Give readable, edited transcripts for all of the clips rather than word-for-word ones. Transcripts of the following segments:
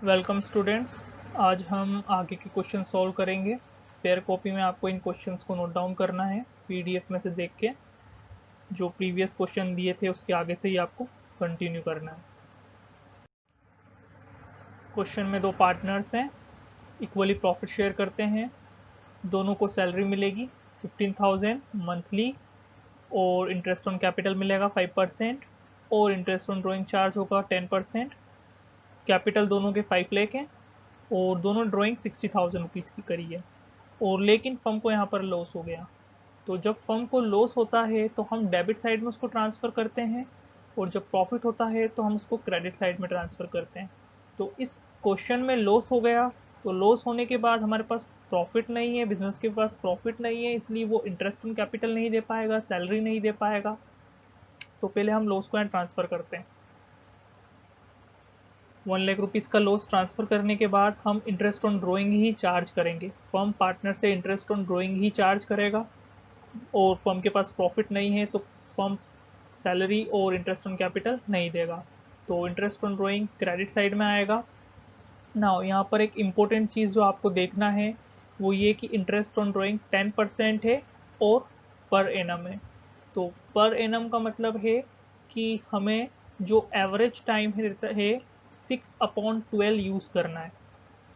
Welcome students. आज हम आगे के क्वेश्चन सॉल्व करेंगे। पेयर कॉपी में आपको इन क्वेश्चंस को नोट डाउन करना है, पीडीएफ में से देख के जो प्रीवियस क्वेश्चन दिए थे उसके आगे से ही आपको कंटिन्यू करना है। क्वेश्चन में दो पार्टनर्स हैं, इक्वली प्रॉफिट शेयर करते हैं, दोनों को सैलरी मिलेगी 15,000 मंथली और इंटरेस्ट ऑन कैपिटल मिलेगा 5% और इंटरेस्ट ऑन ड्राइंग चार्ज होगा 10%। कैपिटल दोनों के 5 लाख हैं और दोनों ड्राइंग 60,000 रुपीज़ की करी है। और लेकिन फर्म को यहाँ पर लॉस हो गया। तो जब फर्म को लॉस होता है तो हम डेबिट साइड में उसको ट्रांसफ़र करते हैं और जब प्रॉफिट होता है तो हम उसको क्रेडिट साइड में ट्रांसफ़र करते हैं। तो इस क्वेश्चन में लॉस हो गया, तो लॉस होने के बाद हमारे पास प्रॉफिट नहीं है, बिजनेस के पास प्रॉफिट नहीं है, इसलिए वो इंटरेस्ट ऑन कैपिटल नहीं दे पाएगा, सैलरी नहीं दे पाएगा। तो पहले हम लॉस को यहाँ ट्रांसफ़र करते हैं। 1 लाख रुपीज़ का लॉस ट्रांसफ़र करने के बाद हम interest on drawing he charge करेंगे। फर्म पार्टनर से interest on drawing he charge करेगा और फर्म के पास प्रॉफिट नहीं है तो फर्म सैलरी और इंटरेस्ट ऑन कैपिटल नहीं देगा। तो interest on drawing credit side में आएगा। नाउ यहाँ पर एक इम्पोर्टेंट चीज़ जो आपको देखना है वो ये कि इंटरेस्ट ऑन ड्राइंग 10% है और पर एनम है। तो पर एनम का मतलब है कि हमें जो एवरेज टाइम है 6/12 यूज़ करना है।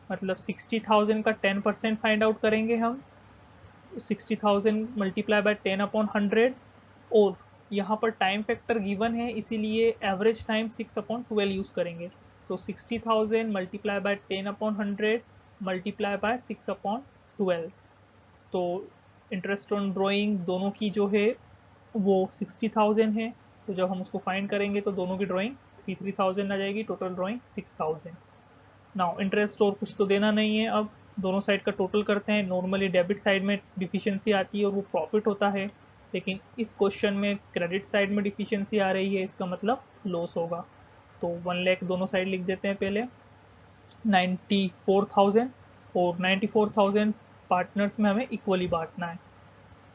मतलब 60,000 का 10% फाइंड आउट करेंगे हम, 60,000 मल्टीप्लाई बाय 10/100 और यहाँ पर टाइम फैक्टर गिवन है इसीलिए एवरेज टाइम 6/12 यूज़ करेंगे। तो 60,000 मल्टीप्लाई बाय 10/100 मल्टीप्लाई बाय 6/12। तो इंटरेस्ट ऑन ड्राइंग दोनों की जो है वो 60,000 है। तो जब हम उसको फाइंड करेंगे तो दोनों की ड्राइंग 3,000 आ जाएगी, टोटल ड्राइंग 6,000। नाउ इंटरेस्ट और कुछ तो देना नहीं है। अब दोनों साइड का टोटल करते हैं। नॉर्मली डेबिट साइड में डिफिशियंसी आती है और वो प्रॉफिट होता है, लेकिन इस क्वेश्चन में क्रेडिट साइड में डिफिशियंसी आ रही है, इसका मतलब लॉस होगा। तो 1 लाख दोनों साइड लिख देते हैं पहले, 94,000 और 94,000 पार्टनर्स में हमें इक्वली बांटना है।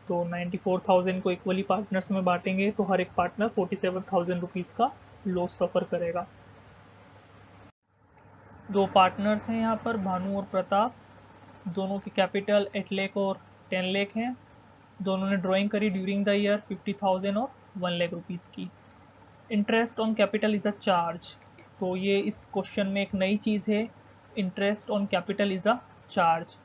तो 94,000 को इक्वली पार्टनर्स में बांटेंगे तो हर एक पार्टनर 47,000 रुपीज़ का लॉस सफ़र करेगा। दो पार्टनर्स हैं यहाँ पर, भानु और प्रताप। दोनों की कैपिटल 8 लाख और 10 लाख हैं। दोनों ने ड्राइंग करी ड्यूरिंग द ईयर 50,000 और 1 लाख रुपीज़ की। Interest on capital is a charge. तो ये इस क्वेश्चन में एक नई चीज़ है, interest on capital is a charge.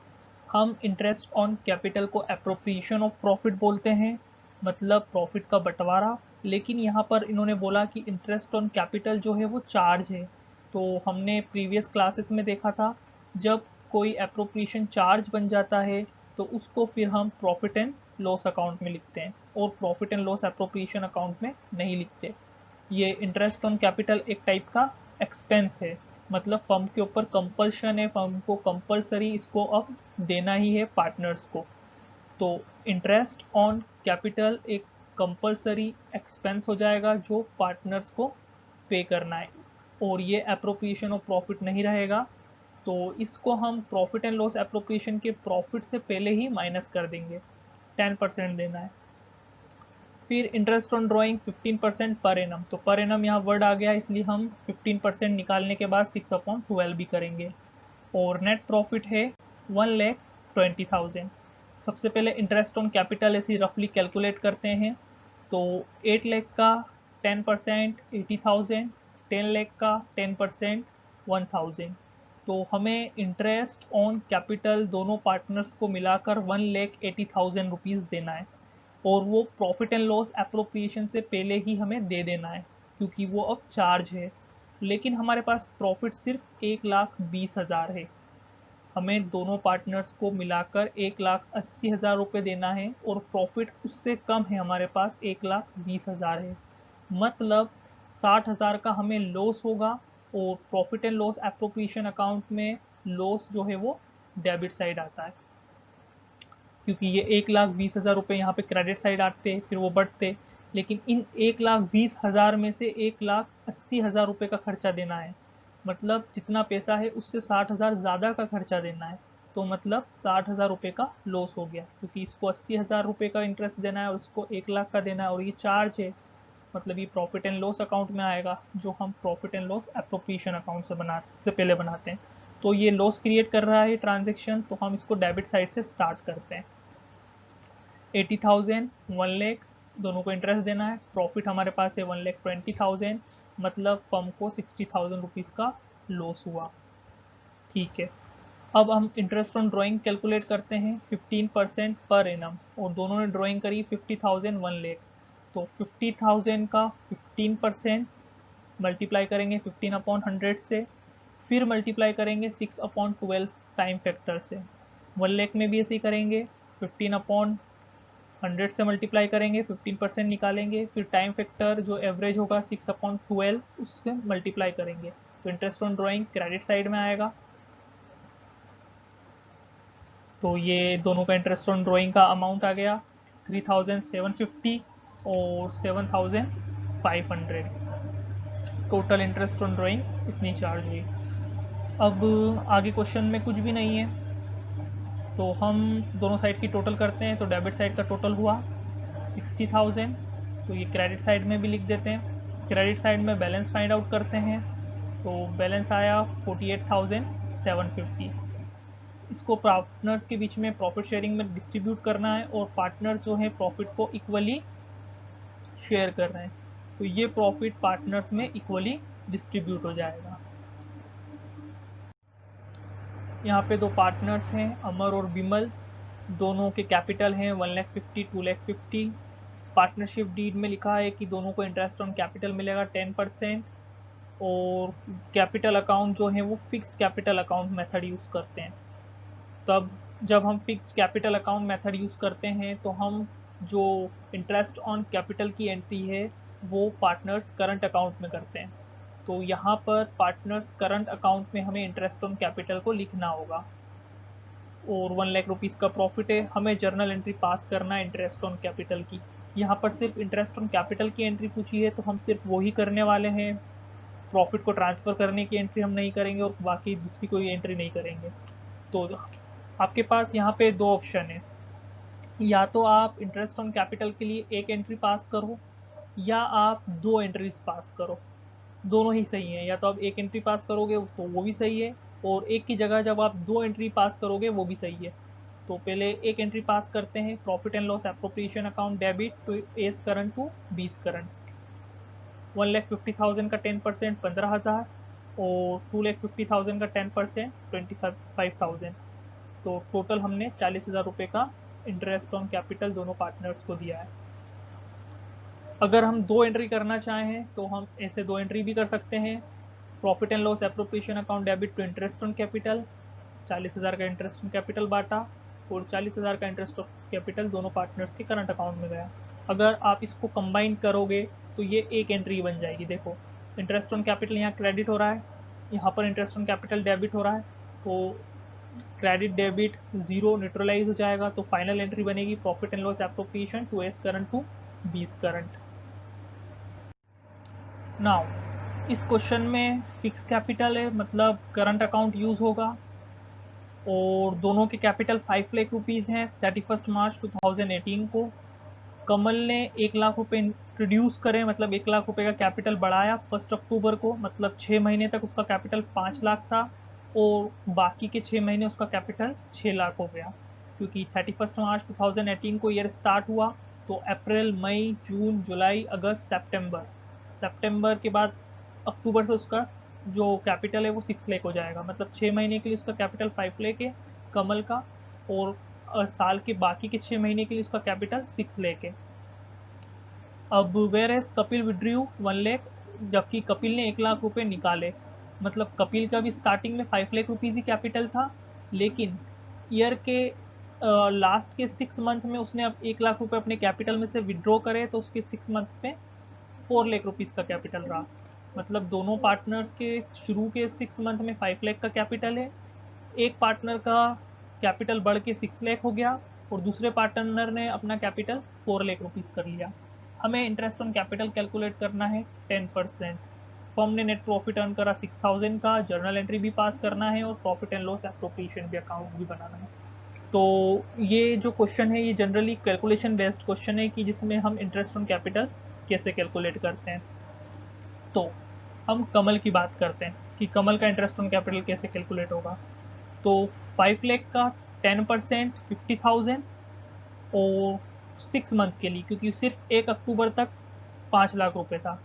हम इंटरेस्ट ऑन कैपिटल को एप्रोप्रिएशन ऑफ प्रॉफिट बोलते हैं, मतलब प्रॉफिट का बंटवारा। लेकिन यहाँ पर इन्होंने बोला कि इंटरेस्ट ऑन कैपिटल जो है वो चार्ज है। तो हमने प्रीवियस क्लासेस में देखा था, जब कोई एप्रोप्रिएशन चार्ज बन जाता है तो उसको फिर हम प्रॉफिट एंड लॉस अकाउंट में लिखते हैं और profit and loss appropriation account में नहीं लिखते। ये इंटरेस्ट ऑन कैपिटल एक टाइप का एक्सपेंस है, मतलब फर्म के ऊपर कंपल्शन है, फर्म को कंपलसरी इसको अब देना ही है पार्टनर्स को। तो इंटरेस्ट ऑन कैपिटल एक कंपलसरी एक्सपेंस हो जाएगा जो पार्टनर्स को पे करना है और ये एप्रोप्रिएशन ऑफ प्रॉफिट नहीं रहेगा। तो इसको हम प्रॉफिट एंड लॉस एप्रोप्रिएशन के प्रॉफिट से पहले ही माइनस कर देंगे, 10% देना है। फिर interest on drawing 15% per annum. तो पर एनम यहाँ वर्ड आ गया इसलिए हम 15% निकालने के बाद 6/12 भी करेंगे। और नेट प्रॉफिट है 1,20,000। सबसे पहले इंटरेस्ट ऑन कैपिटल ऐसी रफली कैलकुलेट करते हैं। तो 8 लाख का 10% 80,000, 10 लाख का 10% 1,000। तो हमें इंटरेस्ट ऑन कैपिटल दोनों पार्टनर्स को मिलाकर 1,80,000 रुपीज़ देना है और वो प्रॉफिट एंड लॉस एप्रोप्रिएशन से पहले ही हमें दे देना है क्योंकि वो अब चार्ज है। लेकिन हमारे पास प्रॉफिट सिर्फ 1,20,000 है। हमें दोनों पार्टनर्स को मिलाकर 1,80,000 रुपये देना है और प्रॉफिट उससे कम है, हमारे पास 1,20,000 है। मतलब 60,000 का हमें लॉस होगा और profit and loss appropriation account में लॉस जो है वो डेबिट साइड आता है, क्योंकि ये 1,20,000 रुपये यहाँ पे क्रेडिट साइड आते फिर वो बढ़ते। लेकिन इन 1,20,000 में से 1,80,000 रुपये का खर्चा देना है, मतलब जितना पैसा है उससे 60,000 ज़्यादा का खर्चा देना है। तो मतलब 60,000 रुपये का लॉस हो गया क्योंकि इसको 80,000 रुपये का इंटरेस्ट देना है और उसको 1 लाख का देना है और ये चार्ज है। मतलब ये प्रॉफिट एंड लॉस अकाउंट में आएगा, जो हम profit and loss appropriation account से पहले बनाते हैं। तो ये लॉस क्रिएट कर रहा है ट्रांजेक्शन, तो हम इसको डेबिट साइड से स्टार्ट करते हैं। 80,000 1 लाख, दोनों को इंटरेस्ट देना है। प्रॉफिट हमारे पास है 1,20,000, मतलब फर्म को 60,000 रुपीज़ का लॉस हुआ। ठीक है, अब हम इंटरेस्ट ऑन ड्राइंग कैलकुलेट करते हैं 15% पर एनम, और दोनों ने ड्राइंग करी 50,000 1 लाख। तो 50,000 का 15% मल्टीप्लाई करेंगे 15/100 से, फिर मल्टीप्लाई करेंगे 6/12 टाइम फैक्टर से। 1 लाख में भी ऐसे ही करेंगे, 15/100 से मल्टीप्लाई करेंगे, 15% निकालेंगे, फिर टाइम फैक्टर जो एवरेज होगा 6/12 उससे मल्टीप्लाई करेंगे। तो interest on drawing credit side में आएगा। तो ये दोनों का इंटरेस्ट ऑन ड्राइंग का अमाउंट आ गया 3,750 और 7,500। टोटल इंटरेस्ट ऑन ड्राइंग इतनी चार्ज हुई। अब आगे क्वेश्चन में कुछ भी नहीं है, तो हम दोनों साइड की टोटल करते हैं। तो डेबिट साइड का टोटल हुआ 60,000, तो ये क्रेडिट साइड में भी लिख देते हैं। क्रेडिट साइड में बैलेंस फाइंड आउट करते हैं, तो बैलेंस आया 48,750। इसको पार्टनर्स के बीच में प्रॉफिट शेयरिंग में डिस्ट्रीब्यूट करना है, और पार्टनर जो है प्रॉफिट को इक्वली शेयर कर रहे हैं, तो ये प्रॉफिट पार्टनर्स में इक्वली डिस्ट्रीब्यूट हो जाएगा। यहाँ पे दो पार्टनर्स हैं, अमर और बिमल, दोनों के कैपिटल हैं 1,50,000 2,50,000। पार्टनरशिप डीड में लिखा है कि दोनों को इंटरेस्ट ऑन कैपिटल मिलेगा 10%, और कैपिटल अकाउंट जो है वो fix capital account method use करते हैं। तब जब हम fix capital account method use करते हैं, तो हम जो इंटरेस्ट ऑन कैपिटल की एंट्री है वो पार्टनर्स करंट अकाउंट में करते हैं। तो यहाँ पर पार्टनर्स करंट अकाउंट में हमें इंटरेस्ट ऑन कैपिटल को लिखना होगा, और 1 लाख रुपीज़ का प्रॉफिट है, हमें जर्नल एंट्री पास करना है इंटरेस्ट ऑन कैपिटल की। यहाँ पर सिर्फ इंटरेस्ट ऑन कैपिटल की एंट्री पूछी है, तो हम सिर्फ वही करने वाले हैं। प्रॉफिट को ट्रांसफ़र करने की एंट्री हम नहीं करेंगे, और बाकी दूसरी कोई एंट्री नहीं करेंगे। तो आपके पास यहाँ पे दो ऑप्शन है, या तो आप इंटरेस्ट ऑन कैपिटल के लिए एक एंट्री पास करो, या आप दो एंट्रीज पास करो। दोनों ही सही है, या तो आप एक एंट्री पास करोगे तो वो भी सही है, और एक की जगह जब आप दो एंट्री पास करोगे वो भी सही है। तो पहले एक एंट्री पास करते हैं, profit and loss appropriation account debit to A's current to B's current. 1,50,000 का 10% 15,000, और 2,50,000 का 10% 25,000। तो टोटल हमने 40,000 रुपये का इंटरेस्ट ऑन कैपिटल दोनों पार्टनर्स को दिया है। अगर हम दो एंट्री करना चाहें तो हम ऐसे दो एंट्री भी कर सकते हैं। Profit and loss appropriation account debit to interest on capital, 40,000 का इंटरेस्ट ऑन कैपिटल बांटा, और 40,000 का इंटरेस्ट ऑन कैपिटल दोनों पार्टनर्स के करंट अकाउंट में गया। अगर आप इसको कंबाइन करोगे तो ये एक एंट्री बन जाएगी। देखो, इंटरेस्ट ऑन कैपिटल यहाँ क्रेडिट हो रहा है, यहाँ पर इंटरेस्ट ऑन कैपिटल डेबिट हो रहा है, तो क्रेडिट डेबिट जीरो न्यूट्रलाइज हो जाएगा। तो फाइनल एंट्री बनेगी profit and loss appropriation to A's current to B's current. Now इस क्वेश्चन में फिक्स कैपिटल है, मतलब करंट अकाउंट यूज होगा, और दोनों के कैपिटल 5 लाख रुपीज़ हैं 31 मार्च 2018 को। कमल ने 1 लाख रुपए इंट्रोड्यूस करे, मतलब 1 लाख रुपए का कैपिटल बढ़ाया 1 अक्टूबर को, मतलब 6 महीने तक उसका कैपिटल 5 लाख था, और बाकी के 6 महीने उसका कैपिटल 6 लाख हो गया। क्योंकि 31 मार्च 2018 को ईयर स्टार्ट हुआ, तो अप्रैल मई जून जुलाई अगस्त सितंबर के बाद अक्टूबर से उसका जो कैपिटल है वो 6 लाख हो जाएगा। मतलब 6 महीने के लिए उसका कैपिटल 5 लाख है कमल का, और साल के बाकी के 6 महीने के लिए उसका कैपिटल 6 लाख है। अब whereas Kapil withdrew 1 lakh, जबकि कपिल ने 1 लाख रुपए निकाले। मतलब कपिल का भी स्टार्टिंग में 5 लाख रुपीज़ ही कैपिटल था, लेकिन ईयर के लास्ट के 6 मंथ में उसने अब 1 लाख रुपए अपने कैपिटल में से विड्रॉ करे, तो उसके 6 मंथ में 4 लाख रुपीज़ का कैपिटल रहा। मतलब दोनों पार्टनर्स के शुरू के 6 मंथ में 5 लाख का कैपिटल है, एक पार्टनर का कैपिटल बढ़ के 6 लाख हो गया, और दूसरे पार्टनर ने अपना कैपिटल 4 लाख रुपीज़ कर लिया। हमें इंटरेस्ट ऑन कैपिटल कैलकुलेट करना है 10%। फर्म ने नेट प्रॉफिट अर्न करा 6,000 का, जर्नल एंट्री भी पास करना है, और प्रॉफिट एंड लॉस एप्रोप्रिएशन भी अकाउंट भी बनाना है। तो ये जो क्वेश्चन है ये जनरली कैलकुलेशन बेस्ड क्वेश्चन है, कि जिसमें हम इंटरेस्ट ऑन कैपिटल कैसे कैलकुलेट करते हैं। तो हम कमल की बात करते हैं कि कमल का इंटरेस्ट ऑन कैपिटल कैसे कैलकुलेट होगा। तो 5 लाख का 10% 50,000 और 6 मंथ के लिए, क्योंकि सिर्फ 1 अक्टूबर तक 5 लाख रुपए था,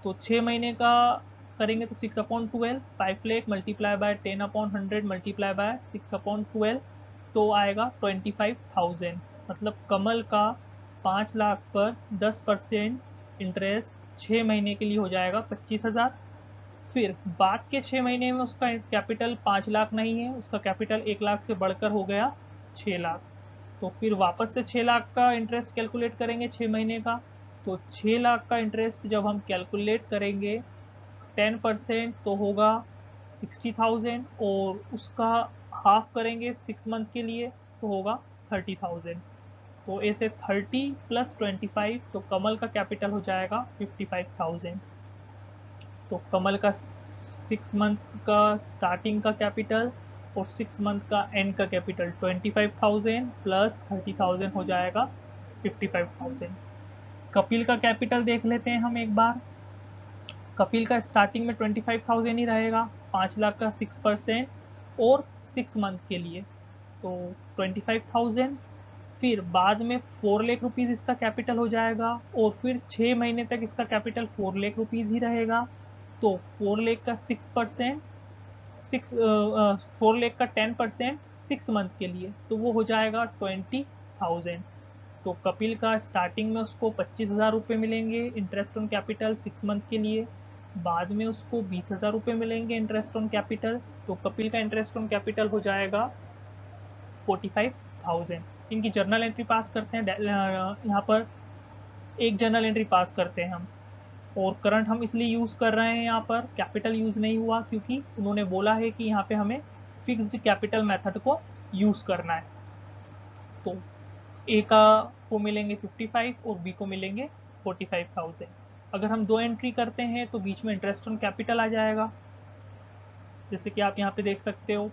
तो 6 महीने का करेंगे तो 6/12 5 lakh multiply by 10/100 multiply by 6/12 तो आएगा 25,000। मतलब कमल का 5 लाख पर 10% इंटरेस्ट 6 महीने के लिए हो जाएगा 25,000। फिर बाद के 6 महीने में उसका कैपिटल 5 लाख नहीं है, उसका कैपिटल 1 लाख से बढ़कर हो गया 6 लाख। तो फिर वापस से 6 लाख का इंटरेस्ट कैलकुलेट करेंगे 6 महीने का। तो 6 लाख का इंटरेस्ट जब हम कैलकुलेट करेंगे 10% तो होगा 60,000, और उसका हाफ करेंगे 6 मंथ के लिए तो होगा 30,000। तो ऐसे 30 + 25 तो कमल का कैपिटल हो जाएगा 55,000। तो कमल का 6 मंथ का स्टार्टिंग का कैपिटल और 6 मंथ का एंड का कैपिटल 25,000 + 30,000 हो जाएगा 55,000। कपिल का कैपिटल देख लेते हैं हम एक बार। कपिल का स्टार्टिंग में 25,000 ही रहेगा, 5 लाख का 6% और 6 मंथ के लिए तो 25,000। फिर बाद में 4 लाख रुपीज़ इसका कैपिटल हो जाएगा, और फिर 6 महीने तक इसका कैपिटल 4 लाख रुपीज़ ही रहेगा। तो 4 लाख का 6% 4 लाख का 10% 6 मंथ के लिए तो वो हो जाएगा 20,000। तो कपिल का स्टार्टिंग में उसको 25,000 रुपये मिलेंगे इंटरेस्ट ऑन कैपिटल 6 मंथ के लिए, बाद में उसको 20,000 रुपये मिलेंगे इंटरेस्ट ऑन कैपिटल। तो कपिल का इंटरेस्ट ऑन कैपिटल हो जाएगा 45,000। इनकी जर्नल एंट्री पास करते हैं, यहाँ पर एक जर्नल एंट्री पास करते हैं हम। और करंट हम इसलिए यूज़ कर रहे हैं, यहाँ पर कैपिटल यूज़ नहीं हुआ क्योंकि उन्होंने बोला है कि यहाँ पे हमें फिक्स्ड कैपिटल मेथड को यूज़ करना है। तो ए का को मिलेंगे 55 और बी को मिलेंगे 45,000। अगर हम दो एंट्री करते हैं तो बीच में इंटरेस्ट ऑन कैपिटल आ जाएगा, जैसे कि आप यहाँ पे देख सकते हो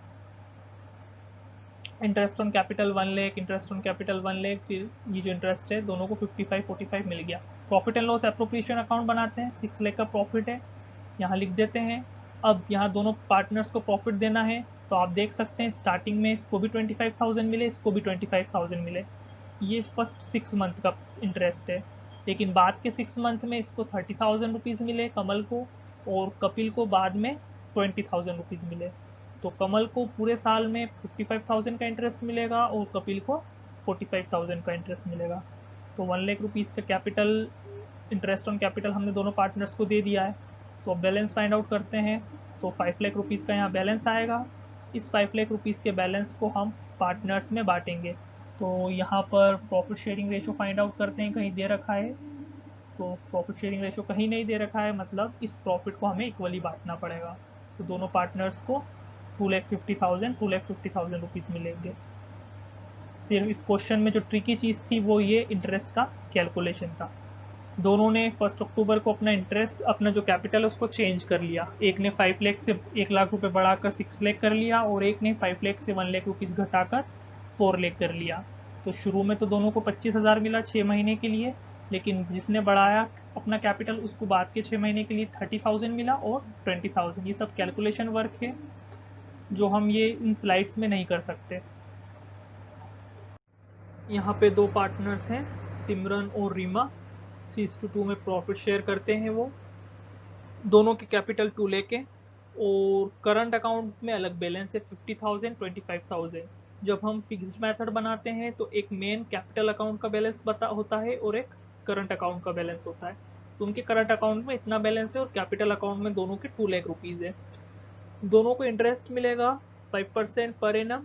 interest on capital 1 lakh, interest on capital 1 lakh, फिर ये जो इंटरेस्ट है दोनों को 55 45 मिल गया। Profit and loss appropriation account बनाते हैं, 6 लाख का प्रॉफिट है, यहाँ लिख देते हैं। अब यहाँ दोनों पार्टनर्स को प्रॉफिट देना है, तो आप देख सकते हैं स्टार्टिंग में इसको भी 25,000 मिले, इसको भी 25,000 मिले। ये फर्स्ट 6 मंथ का इंटरेस्ट है, लेकिन बाद के 6 मंथ में इसको 30,000 रुपीज़ मिले कमल को, और कपिल को बाद में 20,000 रुपीज़ मिले। तो कमल को पूरे साल में 55,000 का इंटरेस्ट मिलेगा और कपिल को 45,000 का इंटरेस्ट मिलेगा। तो 1 लाख रुपीज़ का कैपिटल इंटरेस्ट ऑन कैपिटल हमने दोनों पार्टनर्स को दे दिया है। तो अब बैलेंस फाइंड आउट करते हैं। तो 5 लाख रुपीज़ का यहाँ बैलेंस आएगा। इस 5 लाख रुपीज़ के बैलेंस को हम पार्टनर्स में बांटेंगे। तो यहाँ पर profit sharing ratio find out करते हैं, कहीं दे रखा है तो प्रॉफिट शेयरिंग रेशो कहीं नहीं दे रखा है, मतलब इस प्रॉफिट को हमें इक्वली बांटना पड़ेगा। तो दोनों पार्टनर्स को 2,50,000 रुपीज़ मिलेंगे। सिर्फ इस क्वेश्चन में जो ट्रिकी चीज़ थी वो ये इंटरेस्ट का कैलकुलेशन था। दोनों ने 1 अक्टूबर को अपना इंटरेस्ट, अपना जो कैपिटल है उसको चेंज कर लिया। एक ने 5 लाख से 1 लाख रुपए बढ़ाकर 6 लाख कर लिया, और एक ने 5 लाख से 1 लाख रुपीज़ घटाकर 4 लाख कर लिया। तो शुरू में तो दोनों को 25,000 मिला 6 महीने के लिए, लेकिन जिसने बढ़ाया अपना कैपिटल उसको बाद के 6 महीने के लिए 30,000 मिला और 20,000। ये सब कैलकुलेशन वर्क है जो हम ये इन स्लाइड्स में नहीं कर सकते। यहाँ पे दो पार्टनर्स हैं, सिमरन और रीमा, 3:2 में प्रॉफिट शेयर करते हैं। वो दोनों के कैपिटल 2 लाख है, और करंट अकाउंट में अलग बैलेंस है 50,000 25,000। जब हम फिक्स्ड मेथड बनाते हैं तो एक मेन कैपिटल अकाउंट का बैलेंस होता है और एक करंट अकाउंट का बैलेंस होता है। तो उनके करंट अकाउंट में इतना बैलेंस है और कैपिटल अकाउंट में दोनों के 2 लाख रुपीज़ है। दोनों को इंटरेस्ट मिलेगा 5% पर एनम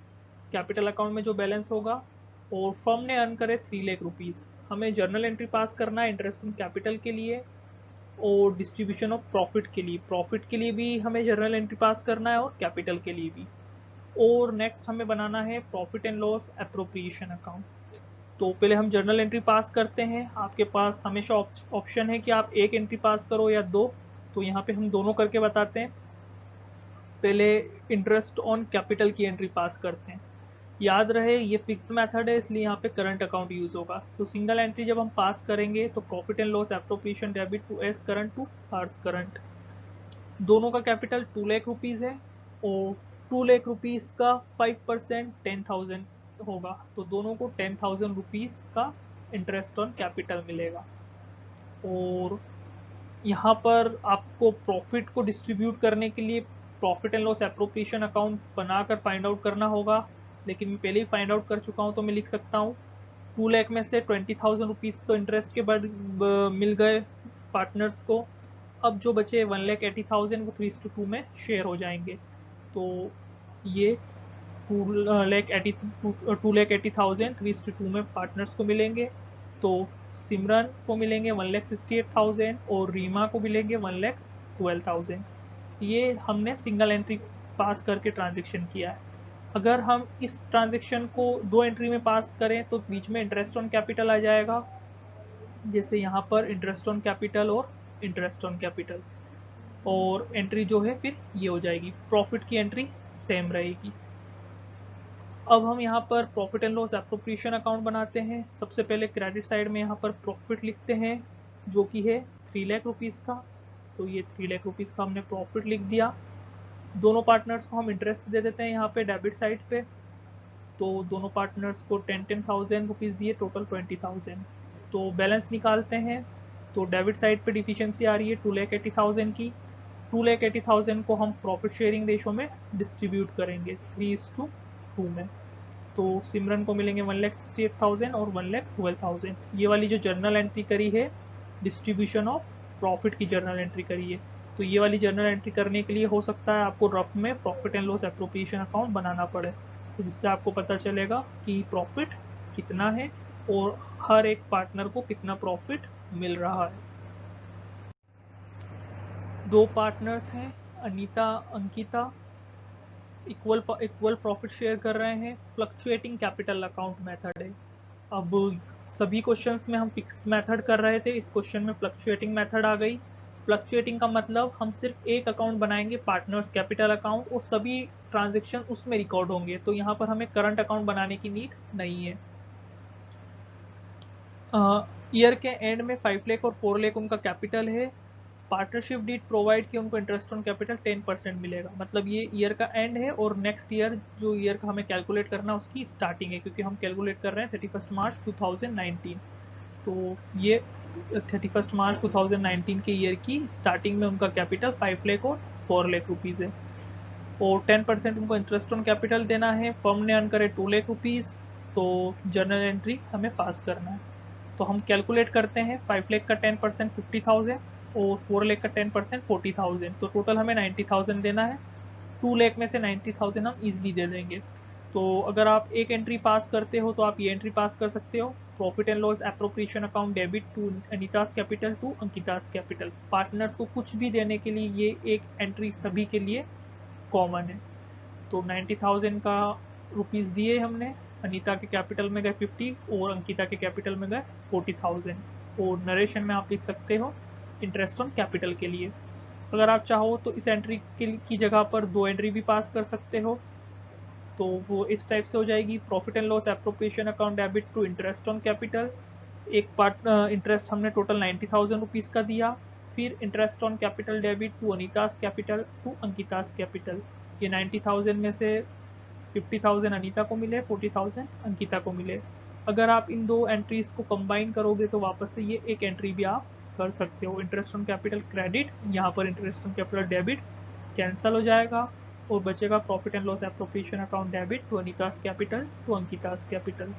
कैपिटल अकाउंट में जो बैलेंस होगा, और फर्म ने अर्न करे 3 लाख रुपीज़। हमें जर्नल एंट्री पास करना है इंटरेस्ट ऑन कैपिटल के लिए और डिस्ट्रीब्यूशन ऑफ प्रॉफिट के लिए। प्रॉफिट के लिए भी हमें जर्नल एंट्री पास करना है और कैपिटल के लिए भी। और नेक्स्ट हमें बनाना है profit and loss appropriation account. तो पहले हम जर्नल एंट्री पास करते हैं। आपके पास हमेशा ऑप्शन है कि आप एक एंट्री पास करो या दो, तो यहाँ पे हम दोनों करके बताते हैं। पहले इंटरेस्ट ऑन कैपिटल की एंट्री पास करते हैं। याद रहे ये फिक्स मेथड है, इसलिए यहाँ पे करंट अकाउंट यूज होगा। सो सिंगल एंट्री जब हम पास करेंगे तो profit and loss appropriation debit to A's current to R's current. दोनों का कैपिटल 2 लाख रुपीज है और 2 लाख रुपीज का 5% 10,000 होगा, तो दोनों को 10,000 रुपीज का इंटरेस्ट ऑन कैपिटल मिलेगा। और यहाँ पर आपको प्रॉफिट को डिस्ट्रीब्यूट करने के लिए profit and loss appropriation account बनाकर फाइंड आउट करना होगा, लेकिन मैं पहले ही फाइंड आउट कर चुका हूँ, तो मैं लिख सकता हूँ 2 लाख में से 20,000 रुपीज़ तो इंटरेस्ट के बाद मिल गए पार्टनर्स को। अब जो बचे 1,80,000 वो 3:2 में शेयर हो जाएंगे, तो ये 2,80,000 3:2 में पार्टनर्स को मिलेंगे। तो सिमरन को मिलेंगे 1,68,000 और रीमा को मिलेंगे 1,12,000। ये हमने सिंगल एंट्री पास करके ट्रांजेक्शन किया है। अगर हम इस ट्रांजेक्शन को 2 एंट्री में पास करें तो बीच में इंटरेस्ट ऑन कैपिटल आ जाएगा, जैसे यहाँ पर इंटरेस्ट ऑन कैपिटल और इंटरेस्ट ऑन कैपिटल, और एंट्री जो है फिर ये हो जाएगी, प्रॉफिट की एंट्री सेम रहेगी। अब हम यहाँ पर profit and loss appropriation account बनाते हैं। सबसे पहले क्रेडिट साइड में यहाँ पर प्रॉफिट लिखते हैं जो कि है 3 लाख रुपीज़ का, तो ये 3 लाख रुपीज़ का हमने प्रॉफिट लिख दिया। दोनों पार्टनर्स को हम इंटरेस्ट दे देते हैं यहाँ पे डेबिट साइड पे, तो दोनों पार्टनर्स को 10,000 रुपीज़ दिए, टोटल 20,000। तो बैलेंस निकालते हैं, तो डेबिट साइड पे डिफिशियंसी आ रही है 2,80,000 की। 2,80,000 को हम प्रॉफिट शेयरिंग रेशो में डिस्ट्रीब्यूट करेंगे 3:2 में, तो सिमरन को मिलेंगे 1,68,000 और 1,12,000। ये वाली जो जर्नल एंट्री करी है डिस्ट्रीब्यूशन ऑफ प्रॉफिट की जर्नल एंट्री करी है, तो ये वाली जर्नल एंट्री करने के लिए हो सकता है आपको रफ में profit and loss appropriation account बनाना पड़े, तो जिससे आपको पता चलेगा कि प्रॉफिट कितना है और हर एक पार्टनर को कितना प्रॉफिट मिल रहा है। 2 पार्टनर्स हैं Anita Ankita, equal profit share कर रहे हैं। फ्लक्चुएटिंग कैपिटल अकाउंट मेथड है। अब सभी क्वेश्चंस में हम फिक्स मेथड कर रहे थे, इस क्वेश्चन में फ्लक्चुएटिंग मेथड आ गई। फ्लक्चुएटिंग का मतलब हम सिर्फ एक अकाउंट बनाएंगे, पार्टनर्स कैपिटल अकाउंट, और सभी ट्रांजेक्शन उसमें रिकॉर्ड होंगे, तो यहाँ पर हमें करंट अकाउंट बनाने की नीड नहीं है। ईयर के एंड में 5 लाख और 4 लाख उनका कैपिटल है। पार्टनरशिप डीड प्रोवाइड कि उनको इंटरेस्ट ऑन कैपिटल 10% मिलेगा, मतलब ये ईयर का एंड है और नेक्स्ट ईयर जो ईयर का हमें कैलकुलेट करना है उसकी स्टार्टिंग है, क्योंकि हम कैलकुलेट कर रहे हैं 31 मार्च 2019, तो ये 31 मार्च 2019 के ईयर की स्टार्टिंग में उनका कैपिटल 5 लाख और 4 लाख रुपीज़ है, और 10% उनको इंटरेस्ट ऑन कैपिटल देना है। फर्म ने अर्न करे 2 लाख रुपीज़, तो जर्नल एंट्री हमें पास करना है, तो हम कैलकुलेट करते हैं 5 लाख का 10% 50,000 और 4 लाख का 10% 40,000, तो टोटल हमें 90,000 देना है। 2 लाख में से 90,000 हम ईजिली दे देंगे। तो अगर आप एक एंट्री पास करते हो तो आप ये एंट्री पास कर सकते हो, profit and loss appropriation account debit to Anita's capital to Ankita's capital. Partners को कुछ भी देने के लिए ये एक एंट्री सभी के लिए कॉमन है। तो 90,000 का रुपीज़ दिए हमने, अनीता के कैपिटल में गए 50 और अंकिता के कैपिटल में गए 40,000, और नरेशन में आप लिख सकते हो इंटरेस्ट ऑन कैपिटल के लिए। अगर आप चाहो तो इस एंट्री की जगह पर 2 एंट्री भी पास कर सकते हो, तो वो इस टाइप से हो जाएगी, profit and loss appropriation account debit to interest on capital. एक पार्ट इंटरेस्ट हमने टोटल 90,000 रुपीज़ का दिया, फिर interest on capital debit to Anita's capital to Ankita's capital. ये 90,000 में से 50,000 अनीता को मिले, 40,000 अंकिता को मिले। अगर आप इन 2 एंट्रीज को कंबाइन करोगे तो वापस से ये एक एंट्री भी आप कर सकते हो, इंटरेस्ट ऑन कैपिटल क्रेडिट, यहाँ पर interest on capital debit cancel हो जाएगा और बचेगा profit and loss appropriation account debit to Anita's capital to Ankita's capital.